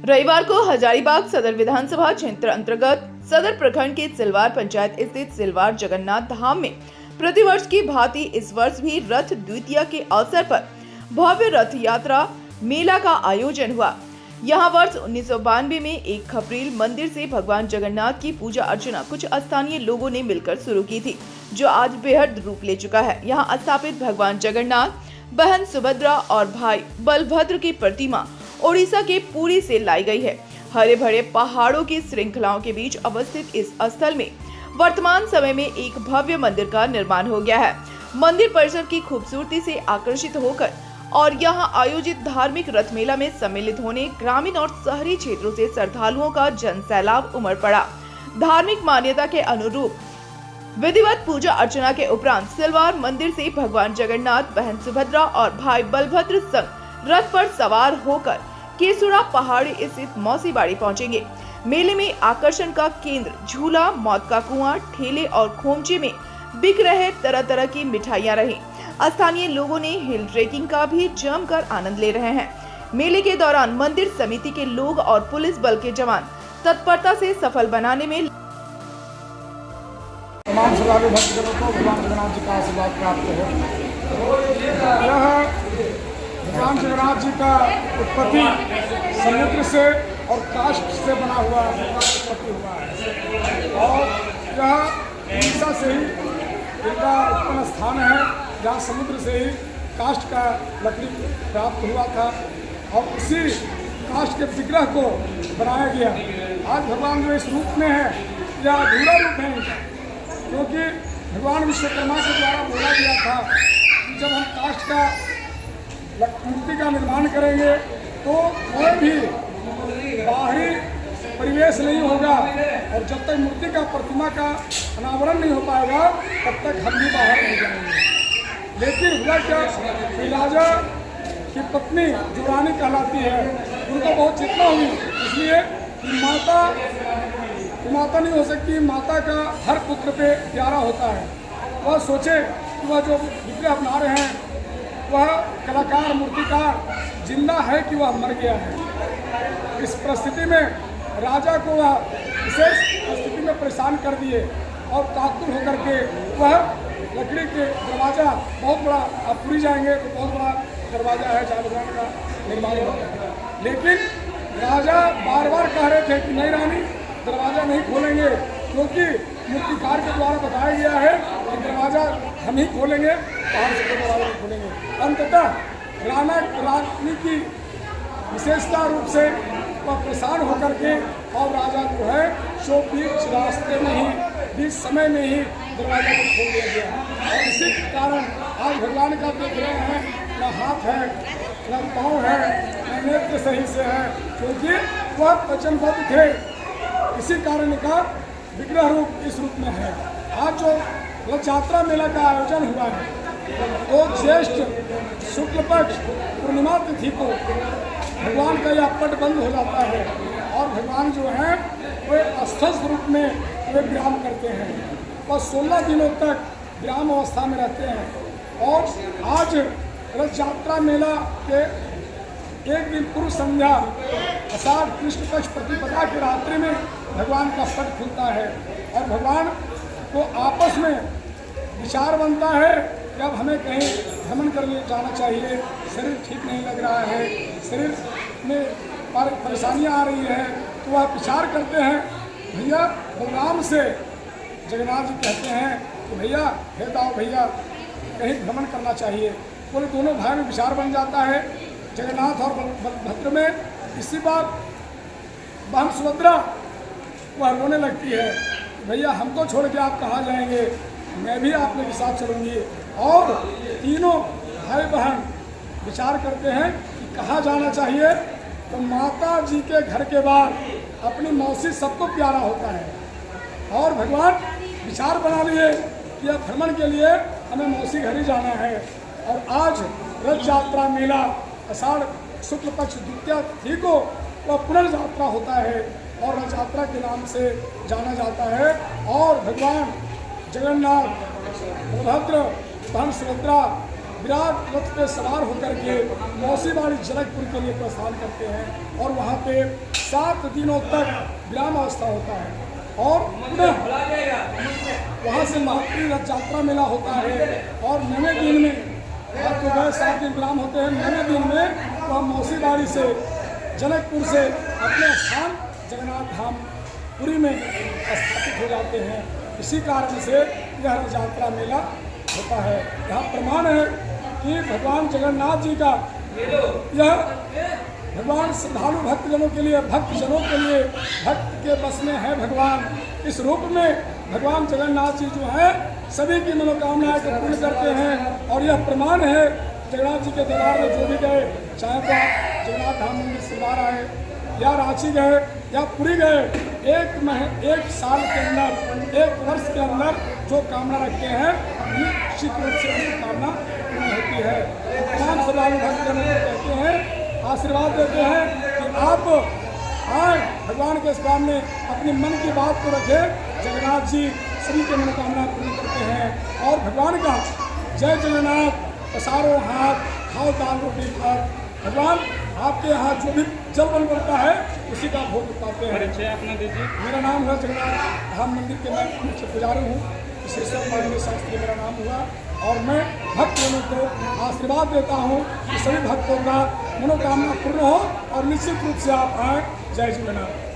रविवार को हजारीबाग सदर विधानसभा क्षेत्र अंतर्गत सदर प्रखंड के सिलवार पंचायत स्थित सिलवार जगन्नाथ धाम में प्रतिवर्ष की भांति इस वर्ष भी रथ द्वितीया के अवसर पर भव्य रथ यात्रा मेला का आयोजन हुआ। यहाँ वर्ष 1992 में एक खपरील मंदिर से भगवान जगन्नाथ की पूजा अर्चना कुछ स्थानीय लोगों ने मिलकर शुरू की थी, जो आज बेहद रूप ले चुका है। यहाँ स्थापित भगवान जगन्नाथ, बहन सुभद्रा और भाई बलभद्र की प्रतिमा ओडिशा के पुरी से लाई गई है। हरे भरे पहाड़ों की श्रृंखलाओं के बीच अवस्थित इस स्थल में वर्तमान समय में एक भव्य मंदिर का निर्माण हो गया है। मंदिर परिसर की खूबसूरती से आकर्षित होकर और यहां आयोजित धार्मिक रथ मेला में सम्मिलित होने ग्रामीण और शहरी क्षेत्रों से श्रद्धालुओं का जनसैलाब उमड़ पड़ा। धार्मिक मान्यता के अनुरूप विधिवत पूजा अर्चना के उपरांत सिलवार मंदिर से भगवान जगन्नाथ, बहन सुभद्रा और भाई बलभद्र संग रथ पर सवार होकर केसुरा पहाड़ी स्थित मौसी बाड़ी पहुंचेंगे। मेले में आकर्षण का केंद्र झूला, मौत का कुआं, ठेले और खोमचे में बिक रहे तरह तरह की मिठाइयां रही। स्थानीय लोगों ने हिल ट्रेकिंग का भी जमकर आनंद ले रहे हैं। मेले के दौरान मंदिर समिति के लोग और पुलिस बल के जवान तत्परता से सफल बनाने में तमाम श्रद्धालु भक्तजनों को भगवान जगन्नाथ जी का आशीर्वाद प्राप्त हो। यह भगवान जगन्नाथ जी का उत्पत्ति समुद्र से और काष्ठ से बना हुआ उत्पत्ति हुआ है और यह उड़ीसा से ही इनका उत्पन्न स्थान है, जहाँ समुद्र से ही काष्ठ का लकड़ी प्राप्त हुआ था और उसी काष्ठ के विग्रह को बनाया गया। आज भगवान जो इस रूप में है यह अधूरा रूप है इनका, क्योंकि भगवान विश्वकर्मा के द्वारा बोला गया था कि जब हम काष्ठ का मूर्ति का निर्माण करेंगे तो कोई भी बाहरी परिवेश नहीं होगा और जब तक मूर्ति का प्रतिमा का अनावरण नहीं हो पाएगा तब तक हम भी बाहर नहीं जाएंगे। लेकिन हुआ क्या कि राजा की पत्नी जो रानी कहलाती है उनको बहुत चेतना हुई, इसलिए माता नहीं हो सकती, माता का हर पुत्र पे प्यारा होता है। वह सोचे कि वह जो विग्रह बना रहे हैं वह कलाकार मूर्तिकार जिंदा है कि वह मर गया है। इस परिस्थिति में राजा को वह विशेष परिस्थिति में परेशान कर दिए और कातुर होकर के वह लकड़ी के दरवाज़ा बहुत बड़ा, आप पूरी जाएंगे तो बहुत बड़ा दरवाज़ा है जहाँ भगवान का निर्माण होता है, लेकिन राजा बार बार कह रहे थे कि नहीं रानी दरवाज़ा नहीं खोलेंगे, क्योंकि मूर्तिकार के द्वारा बताया गया है कि दरवाज़ा हम ही खोलेंगे, बाहर से कोई दरवाज़ा नहीं खोलेंगे। अंततः रानी की विशेषता रूप से वह परेशान होकर के और राजा जो है सो बीच रास्ते में ही, बीच समय में ही दरवाजा को खोल दिया गया। और इसी कारण आज भगवान का देख रहे हैं न हाथ है न पाँव है न नेत्र सही से है, क्योंकि वह वचनबद्ध थे। इसी कारण का विग्रह रूप इस रूप में है। आज जो रथ यात्रा मेला का आयोजन हुआ है तो ज्येष्ठ शुक्ल पक्ष पूर्णिमा तिथि को भगवान का यह पट बंद हो जाता है और भगवान जो है वे अस्वस्थ रूप में वे विराम करते हैं। वह 16 दिनों तक विराम अवस्था में रहते हैं और आज रथ यात्रा मेला के एक दिन पूर्व संध्या आषाढ़ कृष्ण पक्ष प्रतिपदा की रात्रि में भगवान का पट खुलता है और भगवान को आपस में विचार बनता है कि अब हमें कहीं भ्रमण करने जाना चाहिए, शरीर ठीक नहीं लग रहा है, शरीर में परेशानियां आ रही है, तो वह विचार करते हैं। भैया बलराम से जगन्नाथ जी कहते हैं कि भैया हे दाओ भैया कहीं भ्रमण करना चाहिए। बोले दोनों भाई में विचार बन जाता है जगन्नाथ और बलभद्र में। इसी बात बहन सुभद्रा वह रोने लगती है, भैया हमको छोड़ के आप कहाँ जाएंगे, मैं भी आप लोग के साथ चलूँगी। और तीनों भाई बहन विचार करते हैं कि कहाँ जाना चाहिए, तो माता जी के घर के बाद अपनी मौसी सबको प्यारा होता है और भगवान विचार बना लिए कि अब भ्रमण के लिए हमें मौसी घर ही जाना है। और आज रथ यात्रा मेला आषाढ़ शुक्ल पक्ष द्वितीया तिथि को वह पुनर्यात्रा होता है और रथ यात्रा के नाम से जाना जाता है। और भगवान जगन्नाथ, बलभद्र, बहन सुभद्रा, विराट रथ पे सवार होकर के मौसीबाड़ी जनकपुर के लिए प्रस्थान करते हैं और वहाँ पे 7 दिनों तक विराम अवस्था होता है और पुनः वहाँ से महाप्री रथ यात्रा मेला होता है और 9वें दिन में अब तो गए 7 दिन विराम होते हैं। 9वें दिन में वह मौसीबाड़ी से जनकपुर से अपने स्थान जगन्नाथ धाम पुरी में स्थापित हो जाते हैं। इसी कारण से यह रथ यात्रा मेला होता है। यहाँ प्रमाण है कि भगवान जगन्नाथ जी का यह भगवान श्रद्धालु भक्तजनों के लिए, भक्तजनों के लिए, भक्त के बस में है भगवान। इस रूप में भगवान जगन्नाथ जी जो है सभी की मनोकामनाएं को पूर्ण करते हैं और यह प्रमाण है जगन्नाथ जी के दरबार में जो भी गए, चाहे तो आप जगन्नाथ धाम मंदिर सिलवार आए या रांची गए या पुरी गए, एक साल के अंदर, 1 वर्ष के अंदर जो कामना रखते हैं निश्चित रूप से उनकी कामना पूर्ण होती है। तमाम श्रद्धालु भक्तजनों को कहते हैं, आशीर्वाद देते हैं कि आप आए भगवान के सामने अपने मन की बात को रखें। जगन्नाथ जी सभी की मनोकामना पूर्ण करते हैं और भगवान का जय जगन्नाथ, पसारो हाथ, खाओ दाल रोटी खाओ। भगवान आपके यहाँ जो भी जल बन बनता है उसी का भोग उतारते हैं। परिचय अपना दीजिए। मेरा नाम है जगन्नाथ धाम मंदिर के मैं मुख्य पुजारी हूँ। विशेश्वर पांडे शास्त्री मेरा नाम हुआ और मैं भक्तजनों को आशीर्वाद देता हूँ कि सभी भक्तों का मनोकामना पूर्ण हो और निश्चित रूप से आप आए। जय जगन्नाथ।